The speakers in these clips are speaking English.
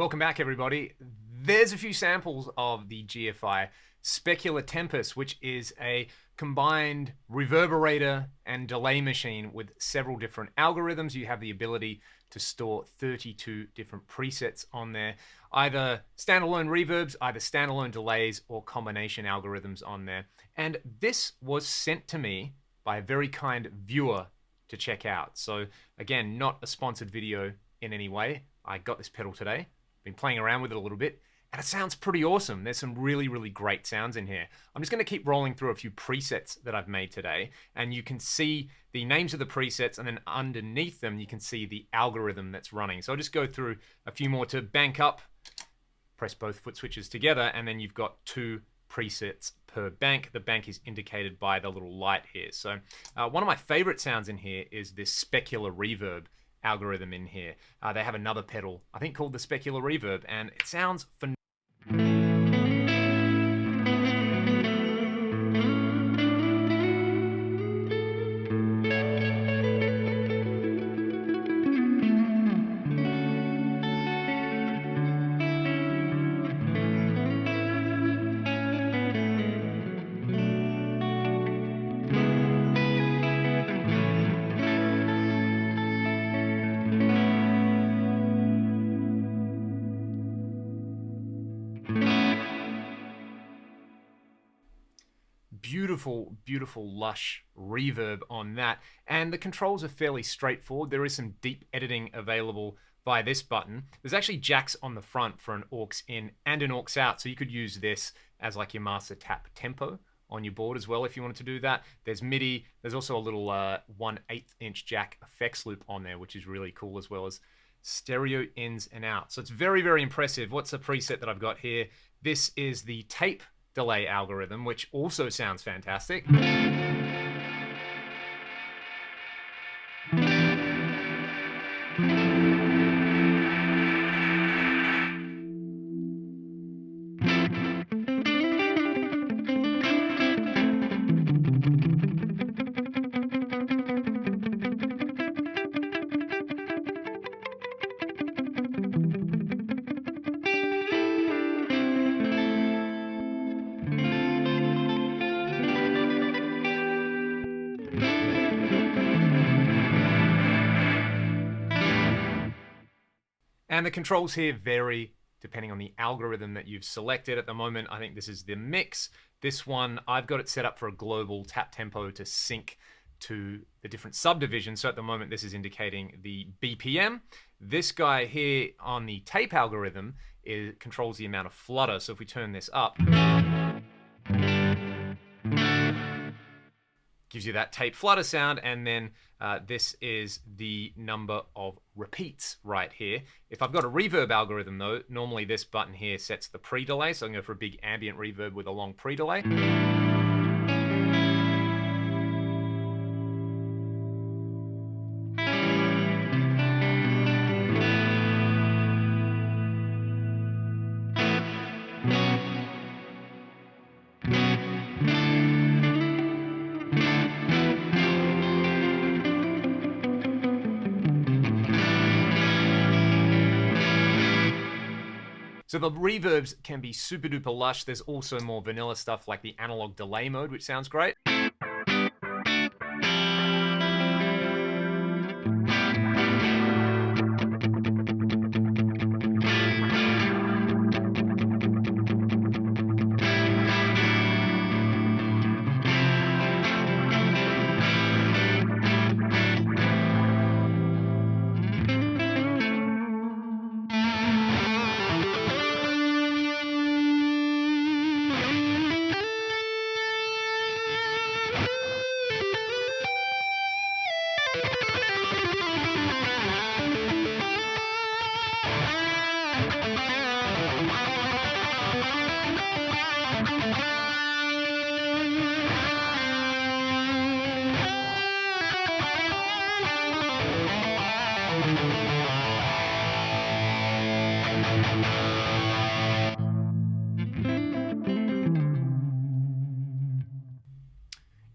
Welcome back, everybody. There's a few samples of the GFI Specular Tempus, which is a combined reverberator and delay machine with several different algorithms. You have the ability to store 32 different presets on there, either standalone reverbs, either standalone delays, or combination algorithms on there. And this was sent to me by a very kind viewer to check out. So again, not a sponsored video in any way. I got this pedal today, been playing around with it a little bit, and it sounds pretty awesome. There's some really, really great sounds in here. I'm just going to keep rolling through a few presets that I've made today, and you can see the names of the presets, and then underneath them you can see the algorithm that's running. So I'll just go through a few more to bank up, press both foot switches together, and then you've got 2 presets per bank. The bank is indicated by the little light here. So one of my favorite sounds in here is this Specular Reverb algorithm in here. They have another pedal, I think, called the Specular Reverb, and it sounds phenomenal. Beautiful, beautiful, lush reverb on that. And the controls are fairly straightforward. There is some deep editing available via this button. There's actually jacks on the front for an aux in and an aux out. So you could use this as like your master tap tempo on your board as well if you wanted to do that. There's MIDI. There's also a little 1/8 inch jack effects loop on there, which is really cool, as well as stereo ins and outs. So it's very, very impressive. What's the preset that I've got here? This is the tape delay algorithm, which also sounds fantastic. And the controls here vary depending on the algorithm that you've selected. At the moment, I think this is the mix. This one, I've got it set up for a global tap tempo to sync to the different subdivisions. So at the moment, this is indicating the BPM. This guy here on the tape algorithm controls the amount of flutter. So if we turn this up, gives you that tape flutter sound, and then this is the number of repeats right here. If I've got a reverb algorithm though, normally this button here sets the pre-delay, so I'm going to go for a big ambient reverb with a long pre-delay. So the reverbs can be super duper lush. There's also more vanilla stuff like the analog delay mode, which sounds great.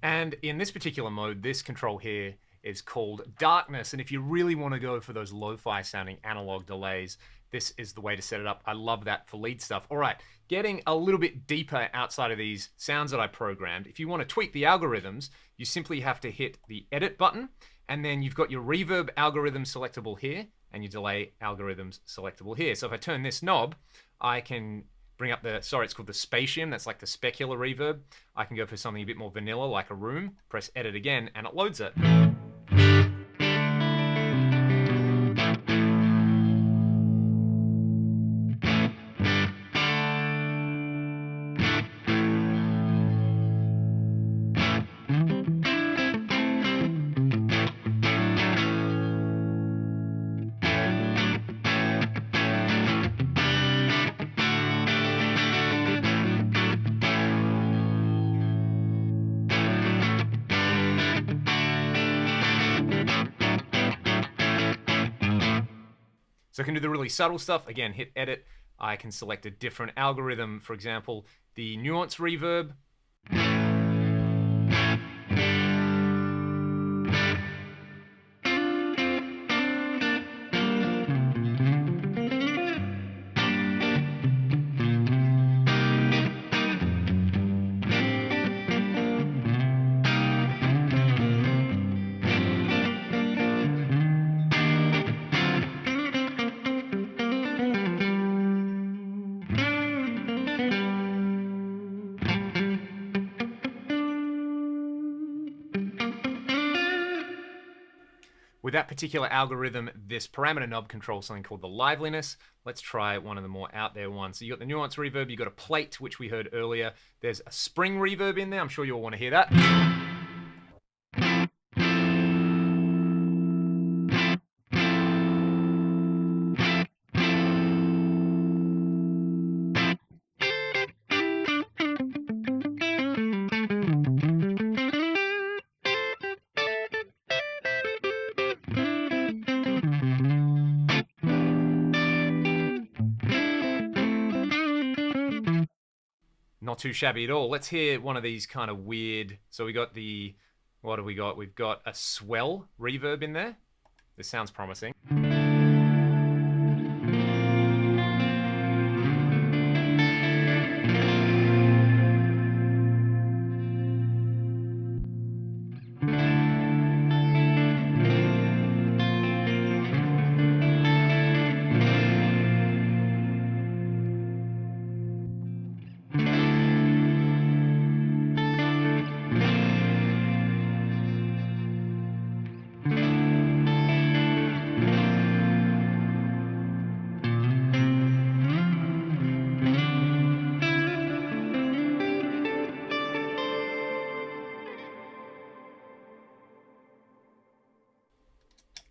And in this particular mode, this control here is called darkness. And if you really want to go for those lo-fi sounding analog delays, this is the way to set it up. I love that for lead stuff. All right, getting a little bit deeper outside of these sounds that I programmed. If you want to tweak the algorithms, you simply have to hit the edit button, and then you've got your reverb algorithm selectable here and your delay algorithms selectable here. So if I turn this knob, I can bring up the, sorry, it's called the Spatium. That's like the Specular Reverb. I can go for something a bit more vanilla, like a room, press edit again, and it loads it. So I can do the really subtle stuff. Again, hit edit. I can select a different algorithm. For example, the nuance reverb. With that particular algorithm, this parameter knob controls something called the liveliness. Let's try one of the more out there ones. So you got the nuance reverb, you got a plate, which we heard earlier. There's a spring reverb in there. I'm sure you'll want to hear that. Not too shabby at all. Let's hear one of these kind of weird. So we got the, what have we got? We've got a swell reverb in there. This sounds promising.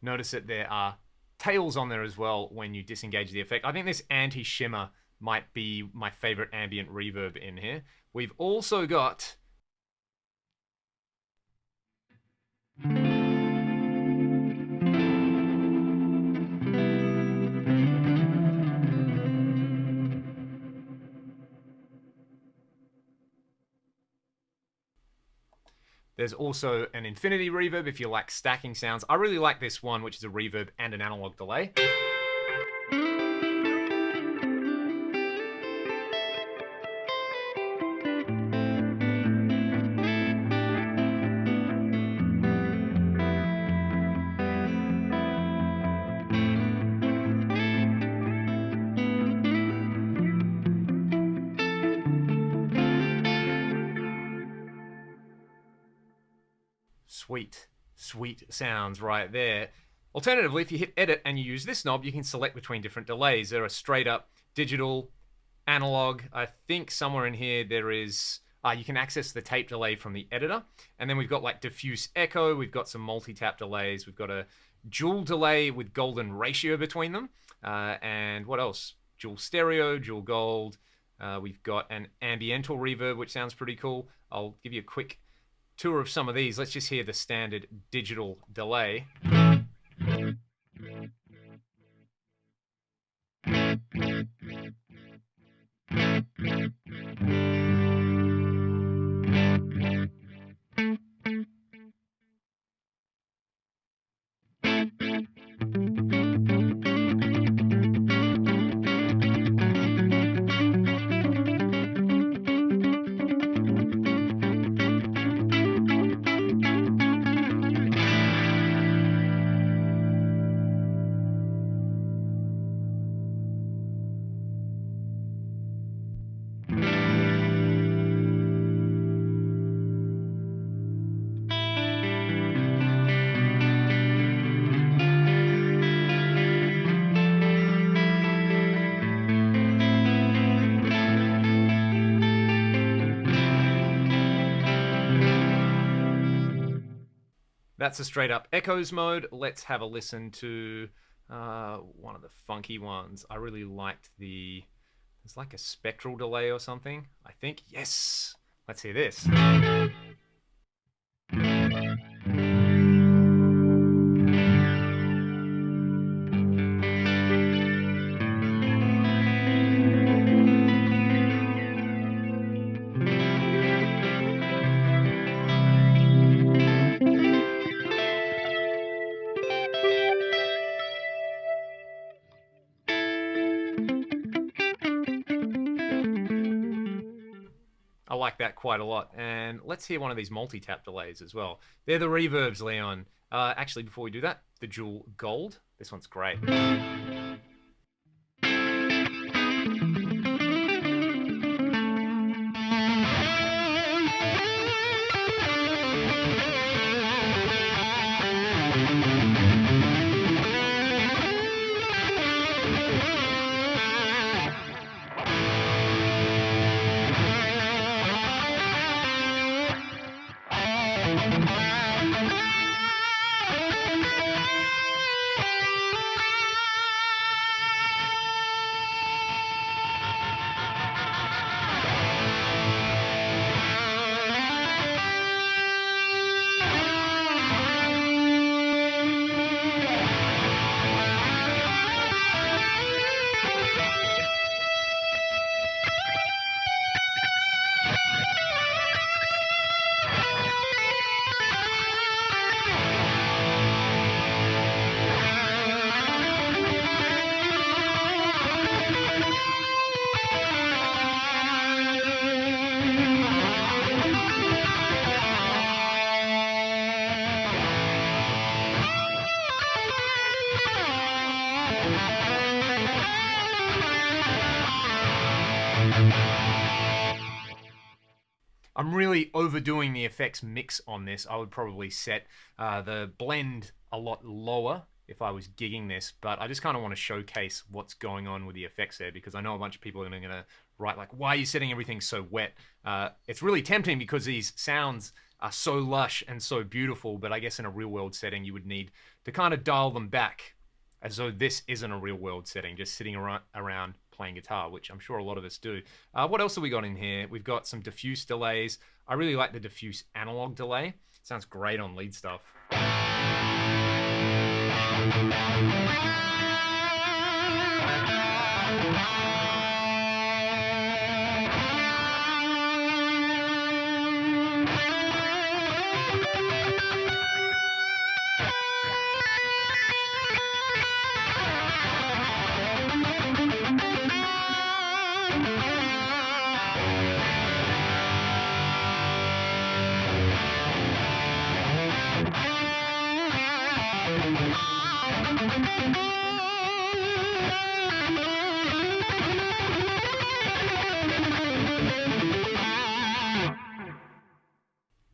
Notice that there are tails on there as well when you disengage the effect. I think this anti-shimmer might be my favorite ambient reverb in here. We've also got there's also an infinity reverb if you like stacking sounds. I really like this one, which is a reverb and an analog delay. Sweet, sweet sounds right there. Alternatively, if you hit edit and you use this knob, you can select between different delays. There are straight up digital, analog. I think somewhere in here there is, you can access the tape delay from the editor. And then we've got like diffuse echo. We've got some multi-tap delays. We've got a dual delay with golden ratio between them. And what else? Dual stereo, dual gold. We've got an ambiental reverb, which sounds pretty cool. I'll give you a quick tour of some of these. Let's just hear the standard digital delay. That's a straight up echoes mode. Let's have a listen to one of the funky ones. I really liked it's like a spectral delay or something, I think. Yes. Let's hear this. I like that quite a lot. And let's hear one of these multi-tap delays as well. They're the reverbs, Leon. Actually, before we do that, the dual gold. This one's great. I'm really overdoing the effects mix on this. I would probably set the blend a lot lower if I was gigging this, but I just kind of want to showcase what's going on with the effects there, because I know a bunch of people are going to write like, why are you setting everything so wet? It's really tempting because these sounds are so lush and so beautiful, but I guess in a real world setting you would need to kind of dial them back, as though this isn't a real world setting, just sitting around playing guitar, which I'm sure a lot of us do. What else have we got in here? We've got some diffuse delays. I really like the diffuse analog delay. It sounds great on lead stuff.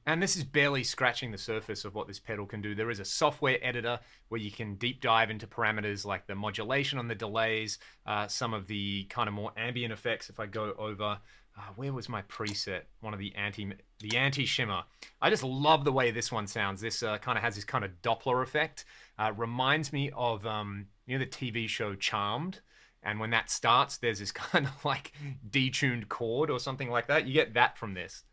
And this is barely scratching the surface of what this pedal can do. There is a software editor where you can deep dive into parameters like the modulation on the delays, some of the kind of more ambient effects. If I go over, where was my preset? One of the anti-shimmer. I just love the way this one sounds. This kind of has this kind of Doppler effect. Reminds me of, you know, the TV show Charmed. And when that starts, there's this kind of like detuned chord or something like that. You get that from this.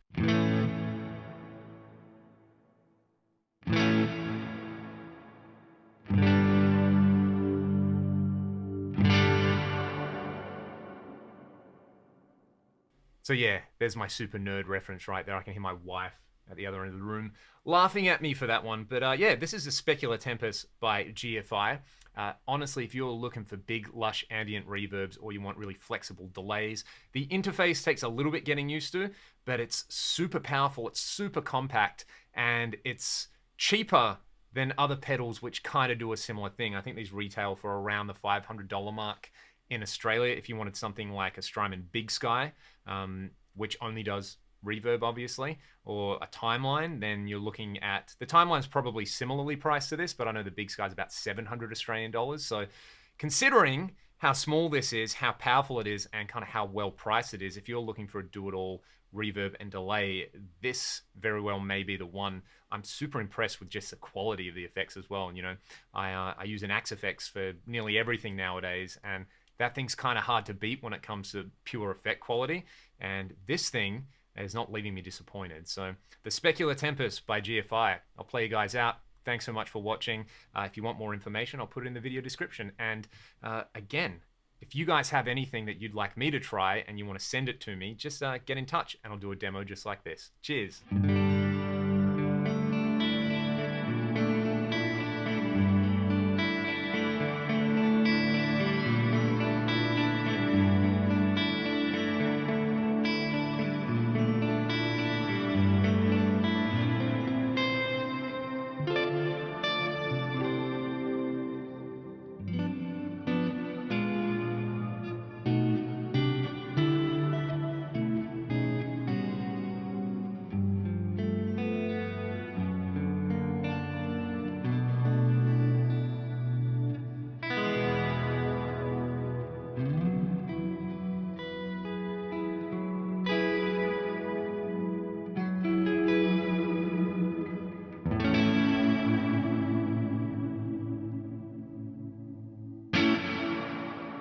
So yeah, there's my super nerd reference right there. I can hear my wife at the other end of the room laughing at me for that one. But yeah, this is the Specular Tempus by GFI. Honestly, if you're looking for big, lush ambient reverbs or you want really flexible delays, the interface takes a little bit getting used to, but it's super powerful, it's super compact, and it's cheaper than other pedals which kind of do a similar thing. I think these retail for around the $500 mark in Australia if you wanted something like a Strymon Big Sky, which only does reverb, obviously, or a Timeline, then you're looking at... The Timeline's probably similarly priced to this, but I know the Big Sky's about 700 Australian dollars. So considering how small this is, how powerful it is, and kind of how well priced it is. If you're looking for a do-it-all reverb and delay, this very well may be the one. I'm super impressed with just the quality of the effects as well. And, you know, I use an Axe Effects for nearly everything nowadays, and that thing's kind of hard to beat when it comes to pure effect quality. And this thing is not leaving me disappointed. So the Specular Tempus by GFI. I'll play you guys out. Thanks so much for watching. If you want more information, I'll put it in the video description. And again, if you guys have anything that you'd like me to try and you want to send it to me, just get in touch and I'll do a demo just like this. Cheers.